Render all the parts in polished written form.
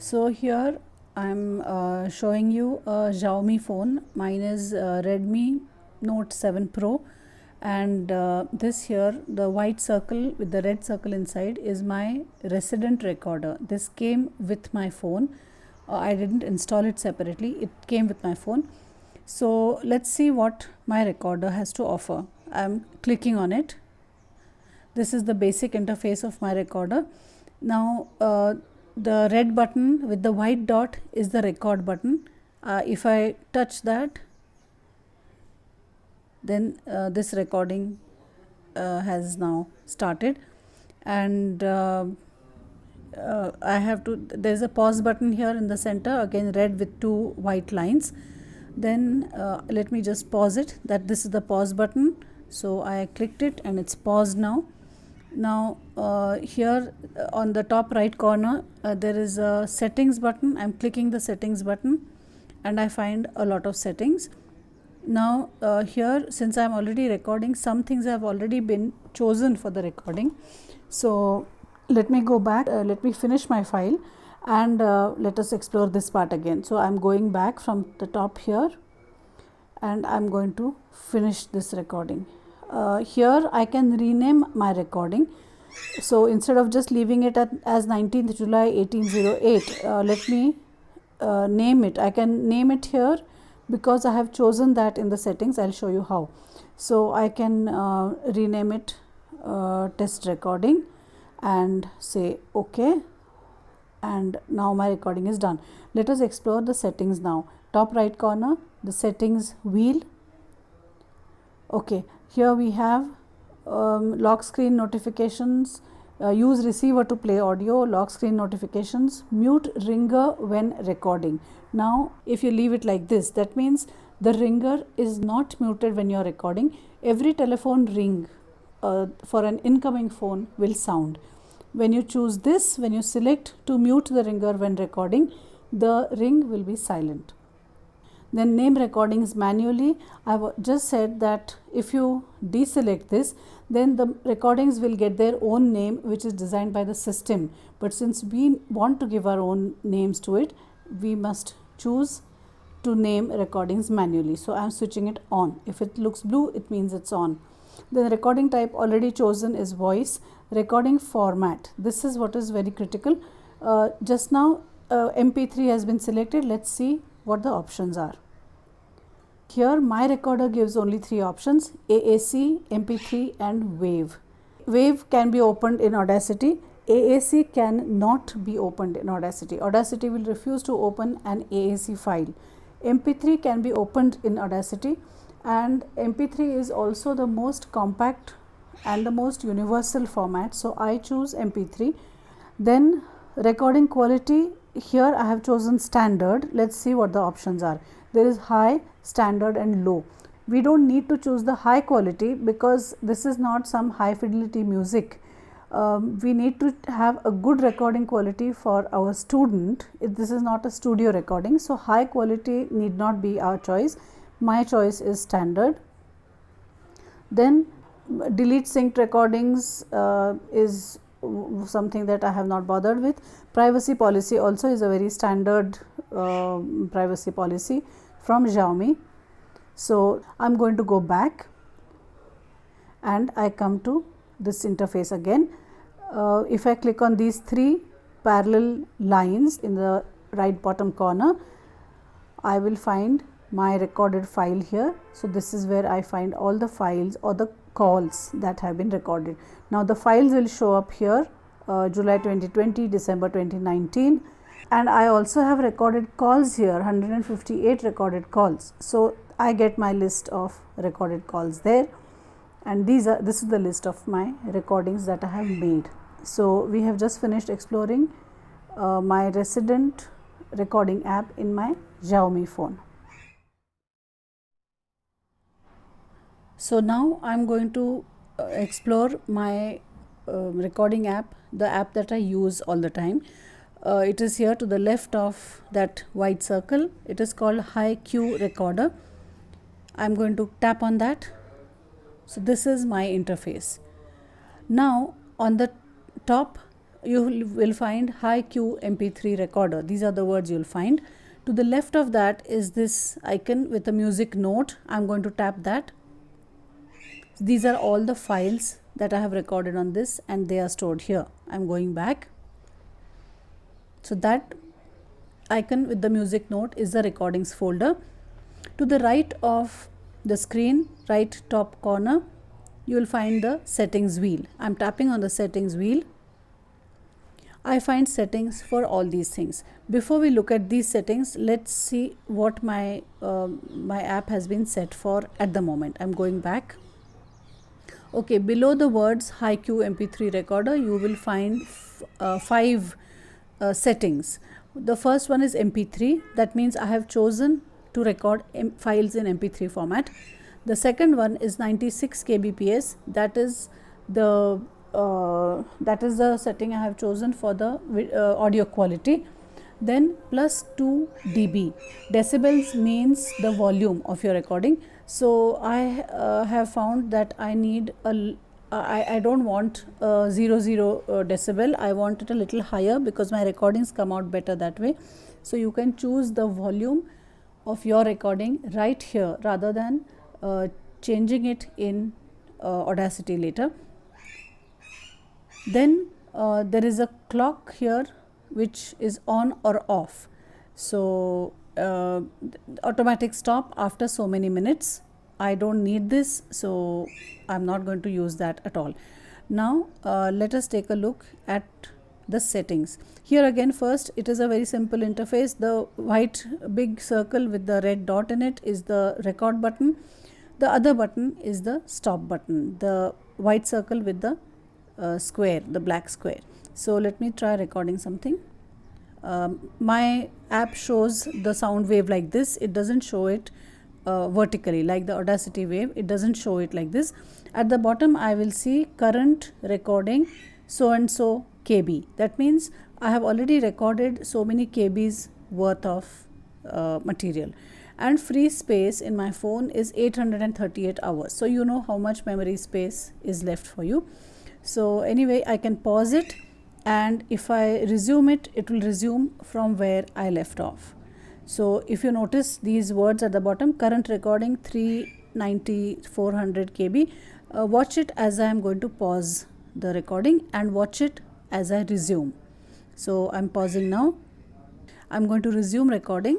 So here I'm showing you a Xiaomi phone. Mine is Redmi Note 7 Pro, and this here, the white circle with the red circle inside, is my resident recorder. This came with my phone. I didn't install it separately, it came with my phone. So let's see what my recorder has to offer. I'm clicking on it. This is the basic interface of my recorder. Now the red button with the white dot is the record button. If I touch that, then this recording has now started, and I have to, there's a pause button here in the center, again red with two white lines. Then let me just pause it, that this is the pause button. So I clicked it and it's paused now. Now here on the top right corner there is a settings button. I'm clicking the settings button and I find a lot of settings. Now here, since I'm already recording, some things have already been chosen for the recording. So let me go back, let me finish my file, and let us explore this part again. So I'm going back from the top here and I'm going to finish this recording. Here I can rename my recording. So instead of just leaving it as 19th July 1808, let me name it. I can name it here because I have chosen that in the settings. I'll show you how. So I can rename it test recording and say OK, and now my recording is done. Let us explore the settings now. Top right corner, the settings wheel. Okay, here we have lock screen notifications, use receiver to play audio, lock screen notifications, mute ringer when recording. Now if you leave it like this, that means the ringer is not muted when you are recording. Every telephone ring for an incoming phone will sound. When you choose this, when you select to mute the ringer when recording, the ring will be silent. Then name recordings manually. I have just said that if you deselect this, then the recordings will get their own name, which is designed by the system. But since we want to give our own names to it, we must choose to name recordings manually. So I am switching it on. If it looks blue, it means it's on. The recording type already chosen is voice. Recording format, this is what is very critical. Just now MP3 has been selected. Let's see what the options are. Here my recorder gives only three options: AAC, MP3 and WAV. WAV can be opened in Audacity. AAC can not be opened in Audacity. Audacity will refuse to open an AAC file. MP3 can be opened in Audacity, and MP3 is also the most compact and the most universal format, so I choose MP3. Then recording quality, here I have chosen standard. Let's see what the options are. There is high, standard and low. We don't need to choose the high quality because this is not some high fidelity music. We need to have a good recording quality for our student. This is not a studio recording, so high quality need not be our choice. My choice is standard. Then delete synced recordings is something that I have not bothered with. Privacy policy also is a very standard privacy policy from Xiaomi. So I am going to go back and I come to this interface again. If I click on these three parallel lines in the right bottom corner, I will find my recorded file here. So this is where I find all the files or the calls that have been recorded. Now the files will show up here, July 2020, December 2019, and I also have recorded calls here, 158 recorded calls. So I get my list of recorded calls there, and this is the list of my recordings that I have made. So we have just finished exploring my resident recording app in my Xiaomi phone. So now I am going to explore my recording app, the app that I use all the time. It is here to the left of that white circle. It is called HiQ Recorder. I am going to tap on that. So this is my interface. Now on the top you will find HiQ MP3 recorder. These are the words you'll find. To the left of that is this icon with a music note. I'm going to tap that. These are all the files that I have recorded on this, and they are stored here. I'm going back. So that icon with the music note is the recordings folder. To the right of the screen, right top corner, you will find the settings wheel. I'm tapping on the settings wheel. I find settings for all these things. Before we look at these settings, let's see what my app has been set for at the moment. I'm going back. Okay, below the words HiQ MP3 recorder, you will find 5 settings. The first one is MP3. That means I have chosen to record files in MP3 format. The second one is 96 kbps. That is the setting I have chosen for the audio quality. Then plus 2 dB. Decibels means the volume of your recording. So I have found that I need I don't want 00 decibel. I want it a little higher because my recordings come out better that way. So you can choose the volume of your recording right here rather than changing it in Audacity later. Then there is a clock here which is on or off. So automatic stop after so many minutes. I don't need this, so I'm not going to use that at all. Now let us take a look at the settings. Here again, first it is a very simple interface. The white big circle with the red dot in it is the record button. The other button is the stop button, the white circle with the square, the black square. So let me try recording something. My app shows the sound wave like this. It doesn't show it vertically like the Audacity wave. It doesn't show it like this. At the bottom I will see current recording so and so KB. That means I have already recorded so many KBs worth of material, and free space in my phone is 838 hours. So you know how much memory space is left for you. So anyway, I can pause it, and if I resume it, it will resume from where I left off. So if you notice these words at the bottom, current recording 390/400 KB, watch it as I am going to pause the recording and watch it as I resume. So I'm pausing now. I'm going to resume recording,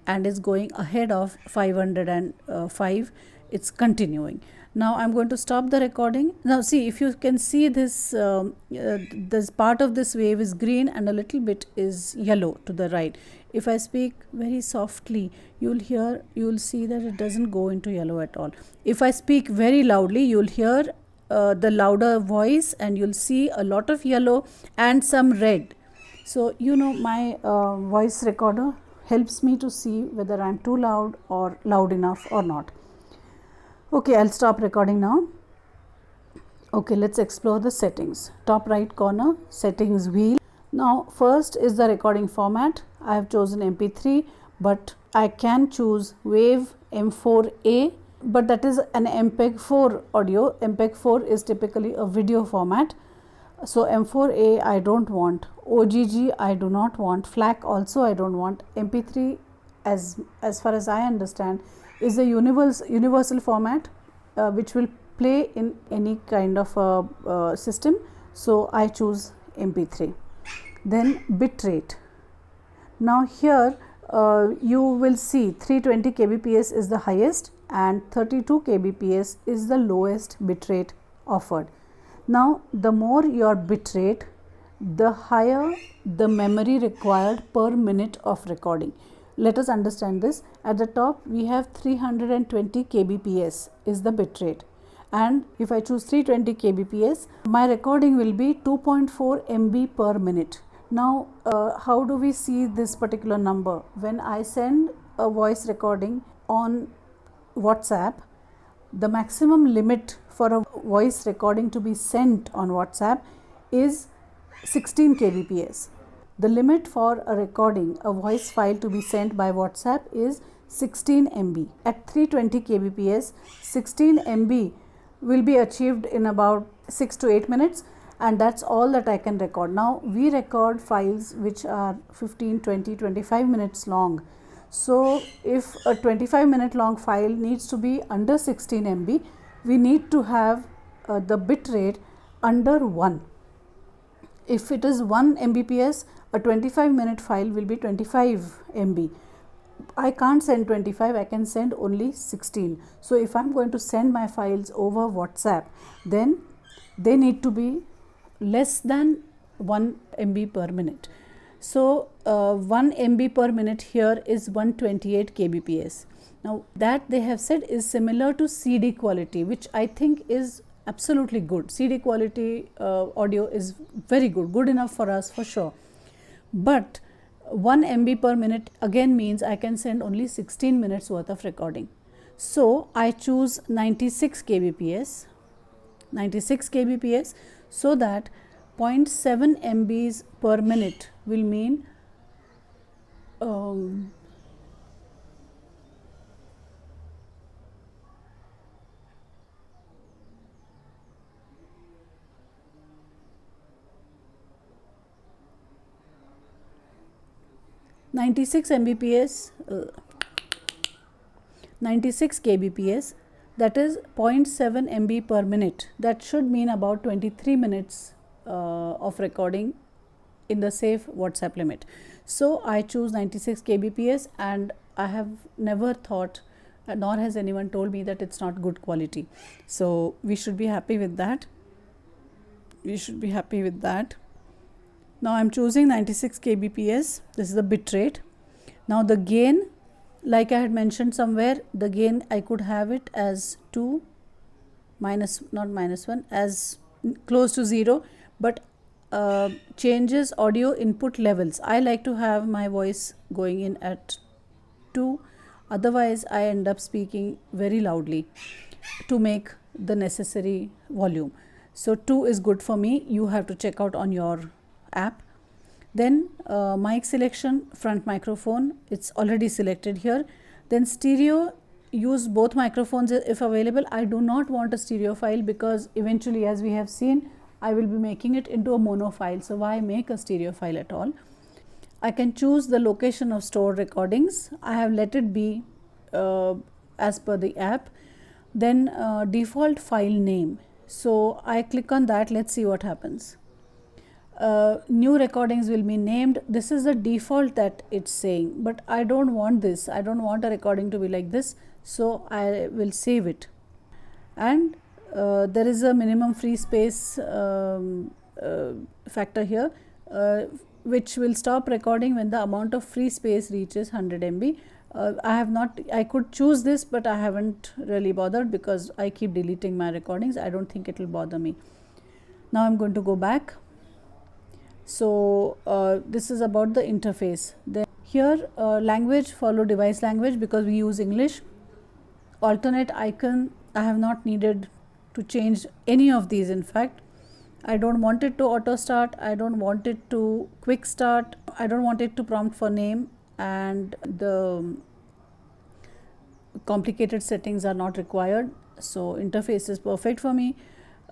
and it's going ahead of 505. It's continuing. Now I'm going to stop the recording. Now see, if you can see this, this part of this wave is green and a little bit is yellow to the right. If I speak very softly, you'll see that it doesn't go into yellow at all. If I speak very loudly, you'll hear the louder voice, and you'll see a lot of yellow and some red. So you know, my voice recorder helps me to see whether I'm too loud or loud enough or not. Okay, I'll stop recording now. Okay, let's explore the settings. Top right corner, settings wheel. Now first is the recording format. I have chosen MP3, but I can choose WAV M4A, but that is an MPEG-4 audio. MPEG-4 is typically a video format. So M4A I don't want, OGG I do not want, FLAC also I don't want. MP3, as far as I understand, is a universal format which will play in any kind of a system. So I choose MP3. Then bitrate. Now here you will see 320 kbps is the highest and 32 kbps is the lowest bitrate offered. Now the more your bitrate, the higher the memory required per minute of recording. Let us understand this. At the top we have 320 kbps is the bitrate, and if I choose 320 kbps, my recording will be 2.4 MB per minute. Now how do we see this particular number? When I send a voice recording on WhatsApp, the maximum limit for a voice recording to be sent on WhatsApp is 16 kbps. The limit for a recording, a voice file to be sent by WhatsApp is 16 MB. At 320 kbps, 16 MB will be achieved in about 6 to 8 minutes, and that's all that I can record. Now we record files which are 15, 20, 25 minutes long. So if a 25-minute long file needs to be under 16 MB, we need to have the bit rate under 1. If it is 1 Mbps, a 25-minute file will be 25 MB. I can't send 25, I can send only 16. So if I'm going to send my files over WhatsApp, then they need to be less than 1 MB per minute. So 1 MB per minute here is 128 kbps. Now that they have said is similar to CD quality, which I think is absolutely good. CD quality audio is very good enough for us for sure. But 1 MB per minute again means I can send only 16 minutes worth of recording. So I choose 96 kbps, so that 0.7 MBs per minute will mean 96 Mbps, 96 kbps, that is 0.7 MB per minute. That should mean about 23 minutes of recording in the safe WhatsApp limit. So I choose 96 kbps, and I have never thought, nor has anyone told me that it's not good quality. So we should be happy with that. Now I'm choosing 96 kbps. This is the bit rate. Now the gain, like I had mentioned somewhere, the gain I could have it as 2 minus, not minus 1, as close to 0, but changes audio input levels. I like to have my voice going in at 2, otherwise I end up speaking very loudly to make the necessary volume. So 2 is good for me. You have to check out on your app. Then mic selection, front microphone, it's already selected here. Then stereo, use both microphones if available. I do not want a stereo file because eventually, as we have seen, I will be making it into a mono file. So why make a stereo file at all? I can choose the location of stored recordings. I have let it be as per the app. Then default file name. So I click on that. Let's see what happens. New recordings will be named. This is the default that it's saying, but I don't want this. I don't want a recording to be like this. So I will save it. And there is a minimum free space factor here, which will stop recording when the amount of free space reaches 100 MB. I could choose this, but I haven't really bothered because I keep deleting my recordings. I don't think it will bother me. Now I'm going to go back. So this is about the interface. Then here language, follow device language because we use English. Alternate icon, I have not needed to change any of these. In fact, I don't want it to auto start. I don't want it to quick start. I don't want it to prompt for name, and the complicated settings are not required. So interface is perfect for me.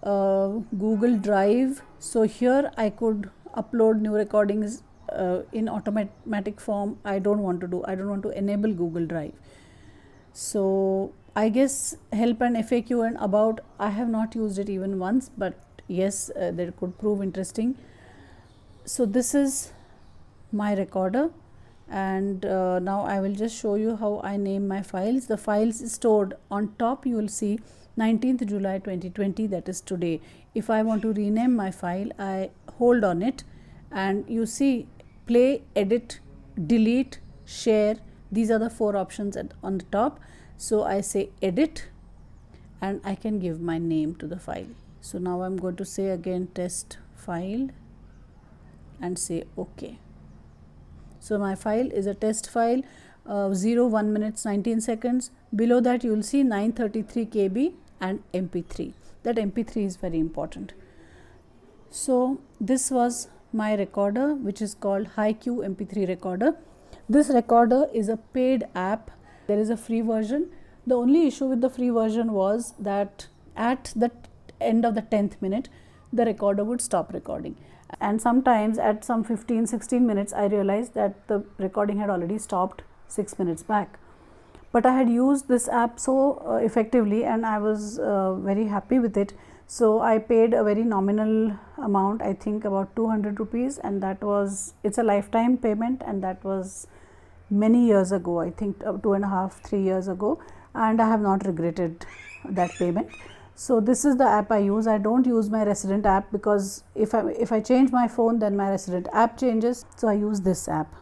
Google Drive. So here I could upload new recordings in automatic form. I don't want to enable Google Drive. So I guess help and FAQ and about, I have not used it even once, but yes, that could prove interesting. So this is my recorder, and now I will just show you how I name my files. The files stored on top, you will see 19th July 2020, that is today. If I want to rename my file, I hold on it and you see play, edit, delete, share. These are the 4 options on the top. So I say edit and I can give my name to the file. So now I'm going to say again test file and say OK. So my file is a test file, 1 minutes 19 seconds. Below that you will see 933 KB and MP3. That MP3 is very important. So this was my recorder, which is called HiQ MP3 recorder. This recorder is a paid app. There is a free version. The only issue with the free version was that at the end of the 10th minute, the recorder would stop recording. And sometimes at some 15-16 minutes I realized that the recording had already stopped 6 minutes back. But I had used this app so effectively, and I was very happy with it. So I paid a very nominal amount, I think about 200 rupees, and that was, it's a lifetime payment, and that was many years ago, I think 2.5-3 years ago, and I have not regretted that payment. So this is the app I use. I don't use my Resident app because if I change my phone, then my Resident app changes. So I use this app.